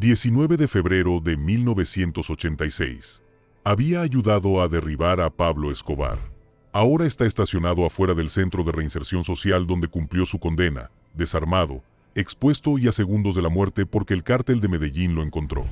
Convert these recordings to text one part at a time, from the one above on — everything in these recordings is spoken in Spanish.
19 de febrero de 1986. Había ayudado a derribar a Pablo Escobar. Ahora está estacionado afuera del Centro de Reinserción Social donde cumplió su condena, desarmado, expuesto y a segundos de la muerte porque el cártel de Medellín lo encontró.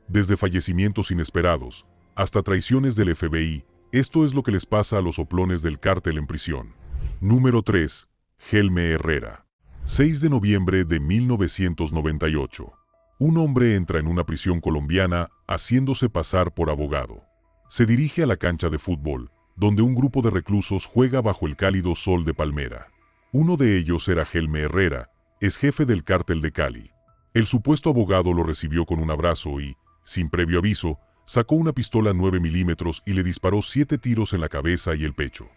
Desde fallecimientos inesperados hasta traiciones del FBI, esto es lo que les pasa a los soplones del cártel en prisión. Número 3. Helme Herrera. 6 de noviembre de 1998. Un hombre entra en una prisión colombiana haciéndose pasar por abogado. Se dirige a la cancha de fútbol, donde un grupo de reclusos juega bajo el cálido sol de Palmera. Uno de ellos era Helme Herrera, ex jefe del cártel de Cali. El supuesto abogado lo recibió con un abrazo y, sin previo aviso, sacó una pistola 9 milímetros y le disparó 7 tiros en la cabeza y el pecho.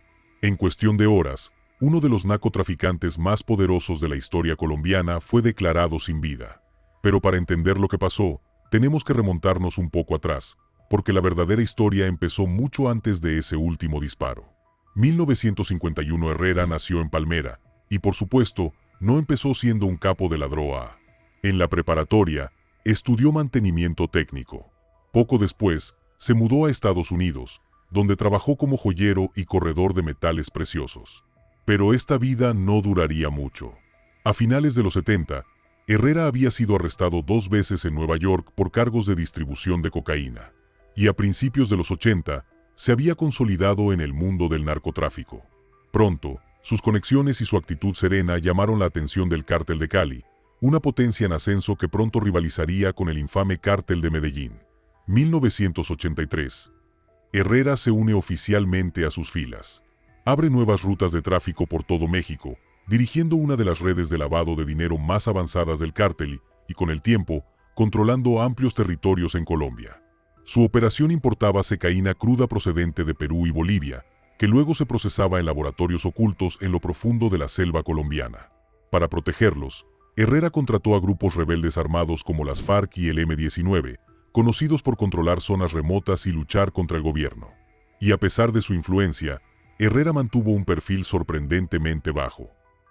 En cuestión de horas, uno de los narcotraficantes más poderosos de la historia colombiana fue declarado sin vida. Pero para entender lo que pasó, tenemos que remontarnos un poco atrás, porque la verdadera historia empezó mucho antes de ese último disparo. 1951 Herrera nació en Palmera, y por supuesto, no empezó siendo un capo de la droga. En la preparatoria, estudió mantenimiento técnico. Poco después, se mudó a Estados Unidos, donde trabajó como joyero y corredor de metales preciosos. Pero esta vida no duraría mucho. A finales de los 70, Herrera había sido arrestado 2 veces en Nueva York por cargos de distribución de cocaína. Y a principios de los 80, se había consolidado en el mundo del narcotráfico. Pronto, sus conexiones y su actitud serena llamaron la atención del cártel de Cali, una potencia en ascenso que pronto rivalizaría con el infame cártel de Medellín. 1983. Herrera se une oficialmente a sus filas. Abre nuevas rutas de tráfico por todo México, dirigiendo una de las redes de lavado de dinero más avanzadas del cártel y, con el tiempo, controlando amplios territorios en Colombia. Su operación importaba cocaína cruda procedente de Perú y Bolivia, que luego se procesaba en laboratorios ocultos en lo profundo de la selva colombiana. Para protegerlos, Herrera contrató a grupos rebeldes armados como las FARC y el M-19, conocidos por controlar zonas remotas y luchar contra el gobierno. Y a pesar de su influencia, Herrera mantuvo un perfil sorprendentemente bajo.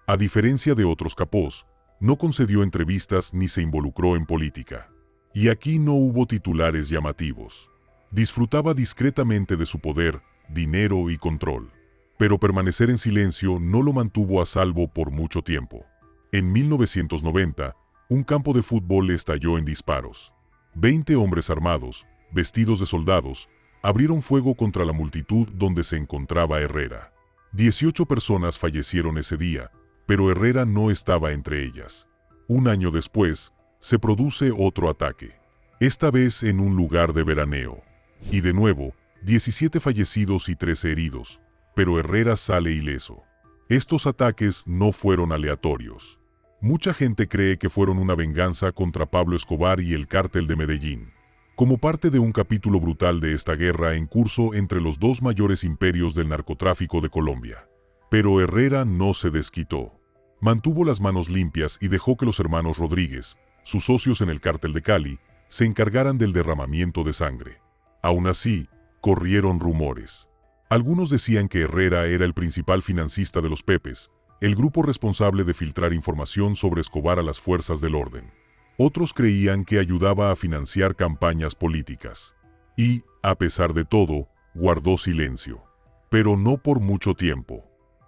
A diferencia de otros capós, no concedió entrevistas ni se involucró en política. Y aquí no hubo titulares llamativos. Disfrutaba discretamente de su poder, dinero y control. Pero permanecer en silencio no lo mantuvo a salvo por mucho tiempo. En 1990, un campo de fútbol estalló en disparos. 20 hombres armados, vestidos de soldados, abrieron fuego contra la multitud donde se encontraba Herrera. 18 personas fallecieron ese día, pero Herrera no estaba entre ellas. Un año después, se produce otro ataque. Esta vez en un lugar de veraneo. Y de nuevo, 17 fallecidos y 13 heridos, pero Herrera sale ileso. Estos ataques no fueron aleatorios. Mucha gente cree que fueron una venganza contra Pablo Escobar y el cártel de Medellín, como parte de un capítulo brutal de esta guerra en curso entre los 2 mayores imperios del narcotráfico de Colombia. Pero Herrera no se desquitó. Mantuvo las manos limpias y dejó que los hermanos Rodríguez, sus socios en el cártel de Cali, se encargaran del derramamiento de sangre. Aún así, corrieron rumores. Algunos decían que Herrera era el principal financista de los Pepes, el grupo responsable de filtrar información sobre Escobar a las fuerzas del orden. Otros creían que ayudaba a financiar campañas políticas. Y, a pesar de todo, guardó silencio. Pero no por mucho tiempo.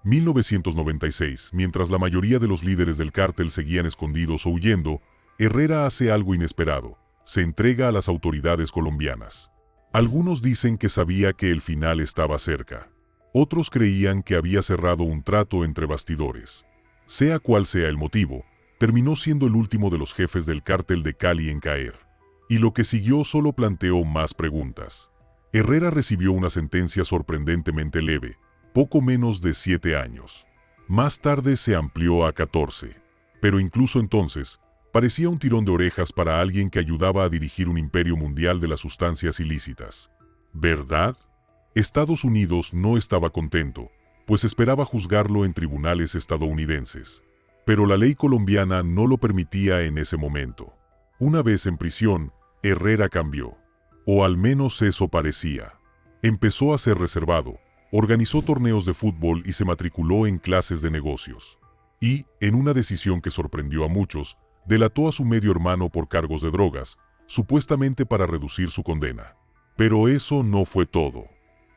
1996, mientras la mayoría de los líderes del cártel seguían escondidos o huyendo, Herrera hace algo inesperado: se entrega a las autoridades colombianas. Algunos dicen que sabía que el final estaba cerca. Otros creían que había cerrado un trato entre bastidores. Sea cual sea el motivo, terminó siendo el último de los jefes del cártel de Cali en caer. Y lo que siguió solo planteó más preguntas. Herrera recibió una sentencia sorprendentemente leve, poco menos de 7 años. Más tarde se amplió a 14. Pero incluso entonces, parecía un tirón de orejas para alguien que ayudaba a dirigir un imperio mundial de las sustancias ilícitas. ¿Verdad? Estados Unidos no estaba contento, pues esperaba juzgarlo en tribunales estadounidenses. Pero la ley colombiana no lo permitía en ese momento. Una vez en prisión, Herrera cambió. O al menos eso parecía. Empezó a ser reservado, organizó torneos de fútbol y se matriculó en clases de negocios. Y, en una decisión que sorprendió a muchos, delató a su medio hermano por cargos de drogas, supuestamente para reducir su condena. Pero eso no fue todo.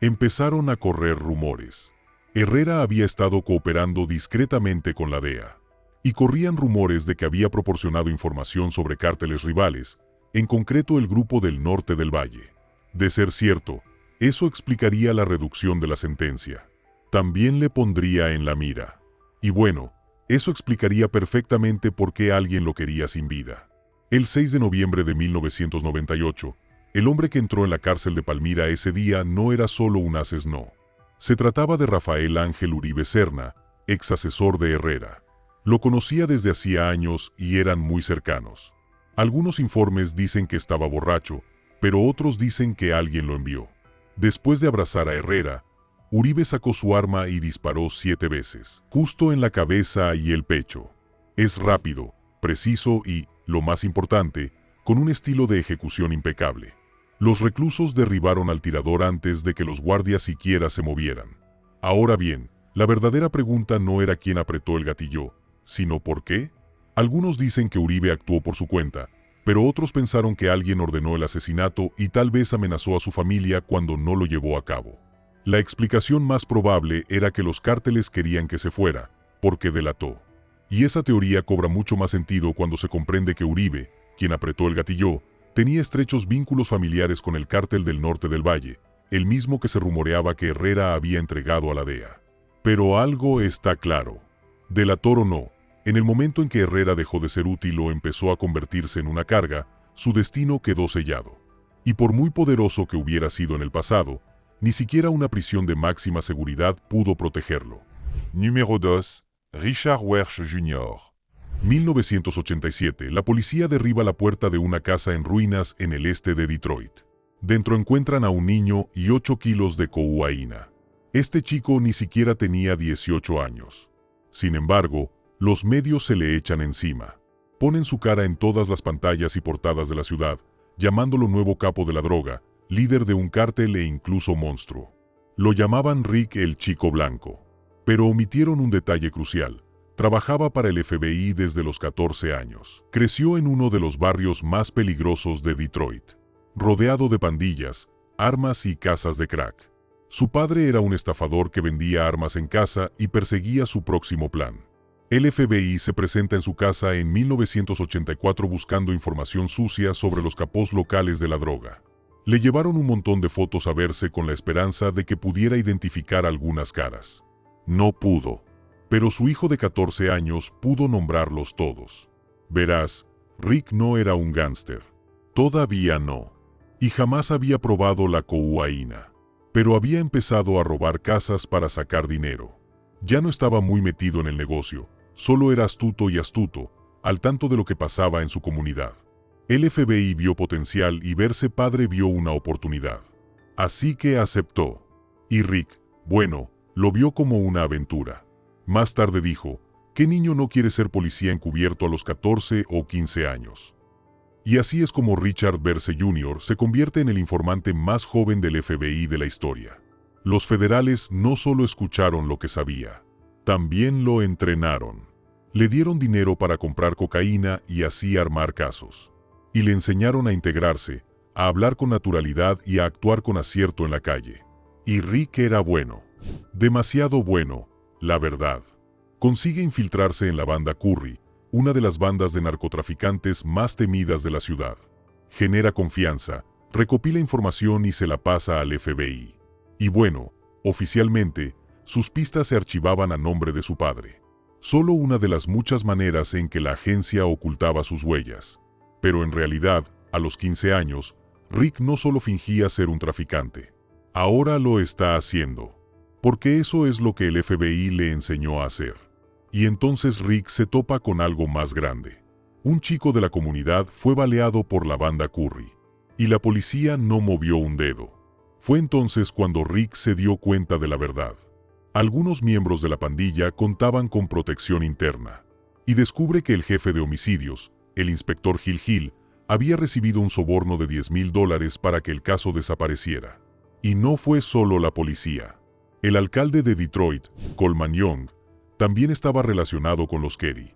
Empezaron a correr rumores. Herrera había estado cooperando discretamente con la DEA. Y corrían rumores de que había proporcionado información sobre cárteles rivales, en concreto el Grupo del Norte del Valle. De ser cierto, eso explicaría la reducción de la sentencia. También le pondría en la mira. Y bueno, eso explicaría perfectamente por qué alguien lo quería sin vida. El 6 de noviembre de 1998, el hombre que entró en la cárcel de Palmira ese día no era solo un asesino. Se trataba de Rafael Ángel Uribe Serna, ex asesor de Herrera. Lo conocía desde hacía años y eran muy cercanos. Algunos informes dicen que estaba borracho, pero otros dicen que alguien lo envió. Después de abrazar a Herrera, Uribe sacó su arma y disparó 7 veces, justo en la cabeza y el pecho. Es rápido, preciso y, lo más importante, con un estilo de ejecución impecable. Los reclusos derribaron al tirador antes de que los guardias siquiera se movieran. Ahora bien, la verdadera pregunta no era quién apretó el gatillo, sino por qué. Algunos dicen que Uribe actuó por su cuenta, pero otros pensaron que alguien ordenó el asesinato y tal vez amenazó a su familia cuando no lo llevó a cabo. La explicación más probable era que los cárteles querían que se fuera, porque delató. Y esa teoría cobra mucho más sentido cuando se comprende que Uribe, quien apretó el gatillo, tenía estrechos vínculos familiares con el Cártel del Norte del Valle, el mismo que se rumoreaba que Herrera había entregado a la DEA. Pero algo está claro. Delator o no, en el momento en que Herrera dejó de ser útil o empezó a convertirse en una carga, su destino quedó sellado. Y por muy poderoso que hubiera sido en el pasado, ni siquiera una prisión de máxima seguridad pudo protegerlo. Número 2. Richard Wersch Jr. 1987, la policía derriba la puerta de una casa en ruinas en el este de Detroit. Dentro encuentran a un niño y 8 kilos de cocaína. Este chico ni siquiera tenía 18 años. Sin embargo, los medios se le echan encima. Ponen su cara en todas las pantallas y portadas de la ciudad, llamándolo nuevo capo de la droga, líder de un cártel e incluso monstruo. Lo llamaban Rick el Chico Blanco. Pero omitieron un detalle crucial. Trabajaba para el FBI desde los 14 años. Creció en uno de los barrios más peligrosos de Detroit, rodeado de pandillas, armas y casas de crack. Su padre era un estafador que vendía armas en casa y perseguía su próximo plan. El FBI se presenta en su casa en 1984 buscando información sucia sobre los capós locales de la droga. Le llevaron un montón de fotos a verse con la esperanza de que pudiera identificar algunas caras. No pudo. Pero su hijo de 14 años pudo nombrarlos todos. Verás, Rick no era un gángster. Todavía no. Y jamás había probado la cocaína. Pero había empezado a robar casas para sacar dinero. Ya no estaba muy metido en el negocio, solo era astuto y astuto, al tanto de lo que pasaba en su comunidad. El FBI vio potencial y verse padre vio una oportunidad. Así que aceptó. Y Rick, bueno, lo vio como una aventura. Más tarde dijo, ¿qué niño no quiere ser policía encubierto a los 14 o 15 años? Y así es como Richard Verse Jr. se convierte en el informante más joven del FBI de la historia. Los federales no solo escucharon lo que sabía, también lo entrenaron. Le dieron dinero para comprar cocaína y así armar casos. Y le enseñaron a integrarse, a hablar con naturalidad y a actuar con acierto en la calle. Y Rick era bueno. Demasiado bueno. La verdad. Consigue infiltrarse en la banda Curry, una de las bandas de narcotraficantes más temidas de la ciudad. Genera confianza, recopila información y se la pasa al FBI. Y bueno, oficialmente, sus pistas se archivaban a nombre de su padre. Solo una de las muchas maneras en que la agencia ocultaba sus huellas. Pero en realidad, a los 15 años, Rick no solo fingía ser un traficante. Ahora lo está haciendo. Porque eso es lo que el FBI le enseñó a hacer. Y entonces Rick se topa con algo más grande. Un chico de la comunidad fue baleado por la banda Curry. Y la policía no movió un dedo. Fue entonces cuando Rick se dio cuenta de la verdad. Algunos miembros de la pandilla contaban con protección interna. Y descubre que el jefe de homicidios, el inspector Gil Hill, había recibido un soborno de $10,000 para que el caso desapareciera. Y no fue solo la policía. El alcalde de Detroit, Coleman Young, también estaba relacionado con los Kerry.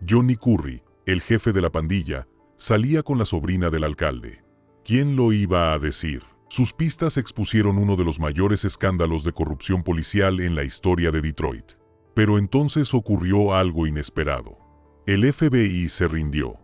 Johnny Curry, el jefe de la pandilla, salía con la sobrina del alcalde. ¿Quién lo iba a decir? Sus pistas expusieron uno de los mayores escándalos de corrupción policial en la historia de Detroit. Pero entonces ocurrió algo inesperado. El FBI se rindió.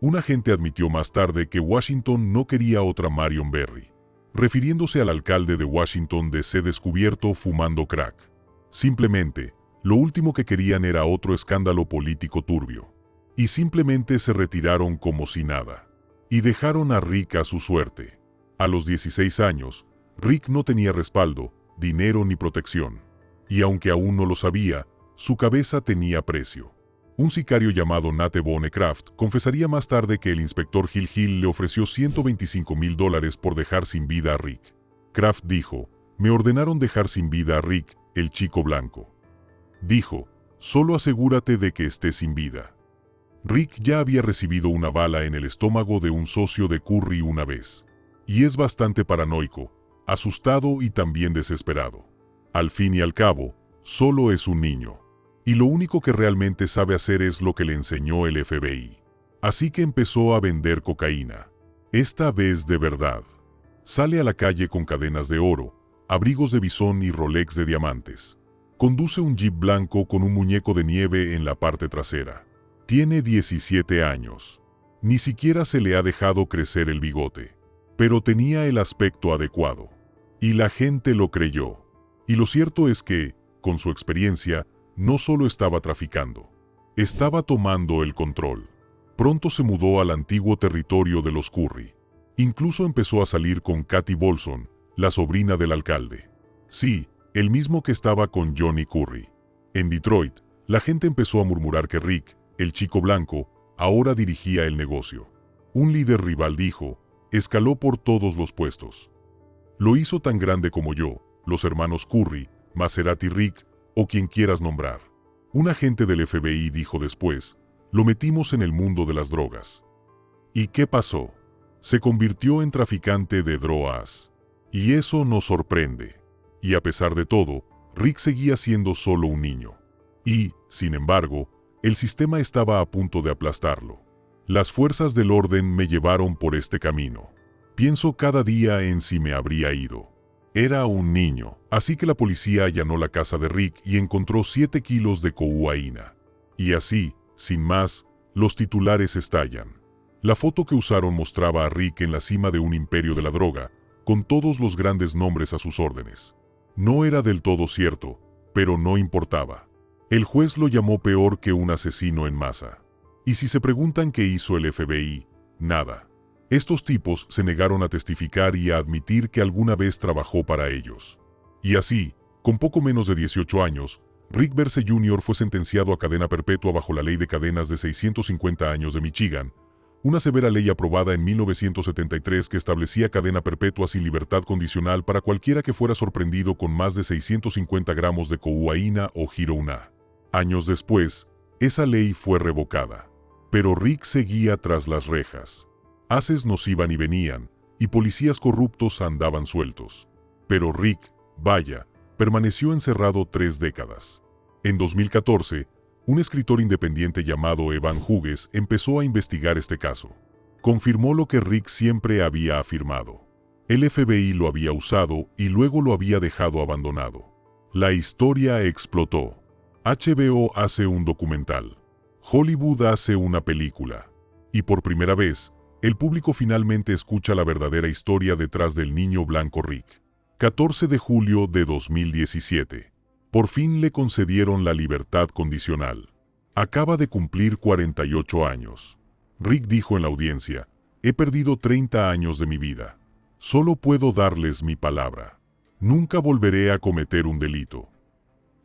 Un agente admitió más tarde que Washington no quería otra Marion Barry, refiriéndose al alcalde de Washington de ser descubierto fumando crack. Simplemente, lo último que querían era otro escándalo político turbio. Y simplemente se retiraron como si nada. Y dejaron a Rick a su suerte. A los 16 años, Rick no tenía respaldo, dinero ni protección. Y aunque aún no lo sabía, su cabeza tenía precio. Un sicario llamado Nate Bonecraft confesaría más tarde que el inspector Hill le ofreció $125,000 por dejar sin vida a Rick. Kraft dijo, «Me ordenaron dejar sin vida a Rick, el chico blanco». Dijo, «Solo asegúrate de que esté sin vida». Rick ya había recibido una bala en el estómago de un socio de Curry una vez. Y es bastante paranoico, asustado y también desesperado. Al fin y al cabo, solo es un niño. Y lo único que realmente sabe hacer es lo que le enseñó el FBI. Así que empezó a vender cocaína. Esta vez de verdad. Sale a la calle con cadenas de oro, abrigos de bisón y Rolex de diamantes. Conduce un jeep blanco con un muñeco de nieve en la parte trasera. Tiene 17 años. Ni siquiera se le ha dejado crecer el bigote. Pero tenía el aspecto adecuado. Y la gente lo creyó. Y lo cierto es que, con su experiencia, no solo estaba traficando. Estaba tomando el control. Pronto se mudó al antiguo territorio de los Curry. Incluso empezó a salir con Kathy Bolson, la sobrina del alcalde. Sí, el mismo que estaba con Johnny Curry. En Detroit, la gente empezó a murmurar que Rick, el chico blanco, ahora dirigía el negocio. Un líder rival dijo, escaló por todos los puestos. Lo hizo tan grande como yo, los hermanos Curry, Maserati Rick, o quien quieras nombrar. Un agente del FBI dijo después, lo metimos en el mundo de las drogas. ¿Y qué pasó? Se convirtió en traficante de drogas. Y eso nos sorprende. Y a pesar de todo, Rick seguía siendo solo un niño. Y, sin embargo, el sistema estaba a punto de aplastarlo. Las fuerzas del orden me llevaron por este camino. Pienso cada día en si me habría ido. Era un niño, así que la policía allanó la casa de Rick y encontró 7 kilos de cocaína. Y así, sin más, los titulares estallan. La foto que usaron mostraba a Rick en la cima de un imperio de la droga, con todos los grandes nombres a sus órdenes. No era del todo cierto, pero no importaba. El juez lo llamó peor que un asesino en masa. Y si se preguntan qué hizo el FBI, nada. Estos tipos se negaron a testificar y a admitir que alguna vez trabajó para ellos. Y así, con poco menos de 18 años, Rick Verse Jr. fue sentenciado a cadena perpetua bajo la ley de cadenas de 650 años de Michigan, una severa ley aprobada en 1973 que establecía cadena perpetua sin libertad condicional para cualquiera que fuera sorprendido con más de 650 gramos de cocaína o heroína. Años después, esa ley fue revocada. Pero Rick seguía tras las rejas. Haces nos iban y venían, y policías corruptos andaban sueltos. Pero Rick, vaya, permaneció encerrado 3 décadas. En 2014, un escritor independiente llamado Evan Hughes empezó a investigar este caso. Confirmó lo que Rick siempre había afirmado. El FBI lo había usado y luego lo había dejado abandonado. La historia explotó. HBO hace un documental. Hollywood hace una película. Y por primera vez, el público finalmente escucha la verdadera historia detrás del niño blanco Rick. 14 de julio de 2017. Por fin le concedieron la libertad condicional. Acaba de cumplir 48 años. Rick dijo en la audiencia, he perdido 30 años de mi vida. Solo puedo darles mi palabra. Nunca volveré a cometer un delito.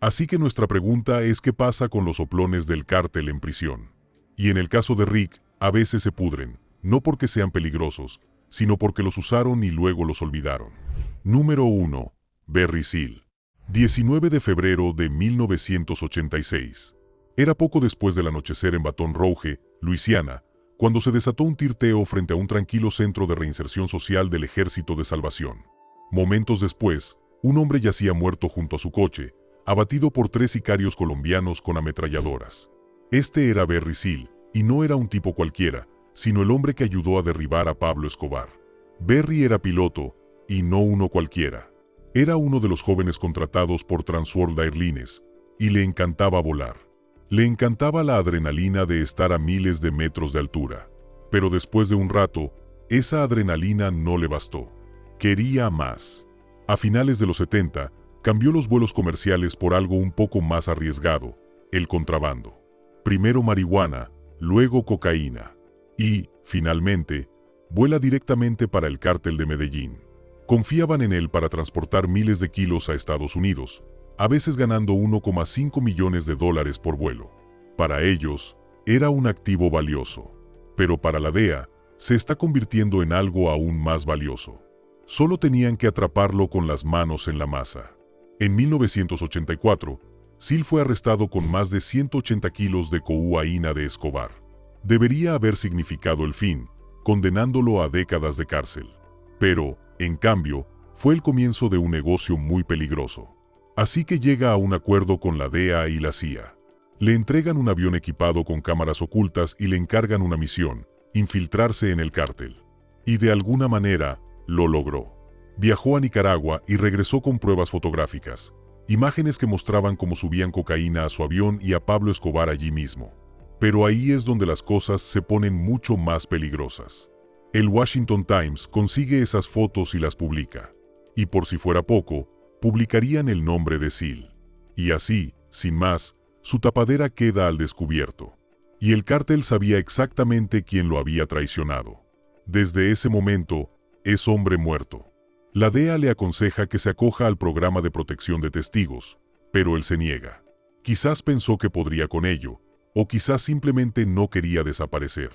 Así que nuestra pregunta es qué pasa con los soplones del cártel en prisión. Y en el caso de Rick, a veces se pudren, no porque sean peligrosos, sino porque los usaron y luego los olvidaron. Número 1. Barry Seal. 19 de febrero de 1986. Era poco después del anochecer en Baton Rouge, Luisiana, cuando se desató un tiroteo frente a un tranquilo centro de reinserción social del Ejército de Salvación. Momentos después, un hombre yacía muerto junto a su coche, abatido por 3 sicarios colombianos con ametralladoras. Este era Barry Seal, y no era un tipo cualquiera, sino el hombre que ayudó a derribar a Pablo Escobar. Berry era piloto, y no uno cualquiera. Era uno de los jóvenes contratados por Transworld Airlines, y le encantaba volar. Le encantaba la adrenalina de estar a miles de metros de altura. Pero después de un rato, esa adrenalina no le bastó. Quería más. A finales de los 70, cambió los vuelos comerciales por algo un poco más arriesgado, el contrabando. Primero marihuana, luego cocaína. Y, finalmente, vuela directamente para el cártel de Medellín. Confiaban en él para transportar miles de kilos a Estados Unidos, a veces ganando $1,5 millones por vuelo. Para ellos, era un activo valioso. Pero para la DEA, se está convirtiendo en algo aún más valioso. Solo tenían que atraparlo con las manos en la masa. En 1984, Sil fue arrestado con más de 180 kilos de cocaína de Escobar. Debería haber significado el fin, condenándolo a décadas de cárcel. Pero, en cambio, fue el comienzo de un negocio muy peligroso. Así que llega a un acuerdo con la DEA y la CIA. Le entregan un avión equipado con cámaras ocultas y le encargan una misión: infiltrarse en el cártel. Y de alguna manera, lo logró. Viajó a Nicaragua y regresó con pruebas fotográficas, imágenes que mostraban cómo subían cocaína a su avión y a Pablo Escobar allí mismo. Pero ahí es donde las cosas se ponen mucho más peligrosas. El Washington Times consigue esas fotos y las publica. Y por si fuera poco, publicarían el nombre de Sil. Y así, sin más, su tapadera queda al descubierto. Y el cártel sabía exactamente quién lo había traicionado. Desde ese momento, es hombre muerto. La DEA le aconseja que se acoja al programa de protección de testigos, pero él se niega. Quizás pensó que podría con ello, o quizás simplemente no quería desaparecer.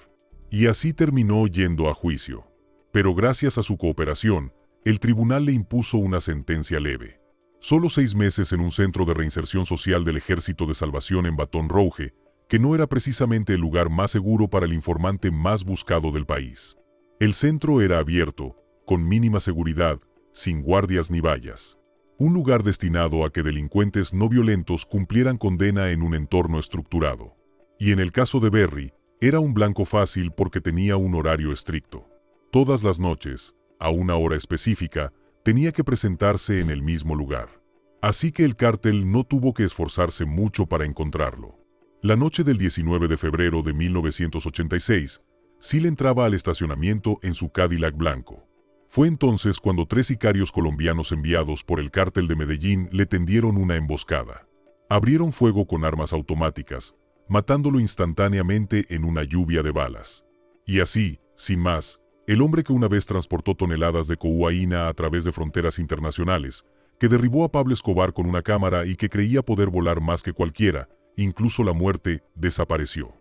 Y así terminó yendo a juicio. Pero gracias a su cooperación, el tribunal le impuso una sentencia leve. Solo 6 meses en un centro de reinserción social del Ejército de Salvación en Baton Rouge, que no era precisamente el lugar más seguro para el informante más buscado del país. El centro era abierto, con mínima seguridad, sin guardias ni vallas. Un lugar destinado a que delincuentes no violentos cumplieran condena en un entorno estructurado. Y en el caso de Berry, era un blanco fácil porque tenía un horario estricto. Todas las noches, a una hora específica, tenía que presentarse en el mismo lugar. Así que el cártel no tuvo que esforzarse mucho para encontrarlo. La noche del 19 de febrero de 1986, Sil entraba al estacionamiento en su Cadillac blanco. Fue entonces cuando 3 sicarios colombianos enviados por el cártel de Medellín le tendieron una emboscada. Abrieron fuego con armas automáticas, matándolo instantáneamente en una lluvia de balas. Y así, sin más, el hombre que una vez transportó toneladas de cocaína a través de fronteras internacionales, que derribó a Pablo Escobar con una cámara y que creía poder volar más que cualquiera, incluso la muerte, desapareció.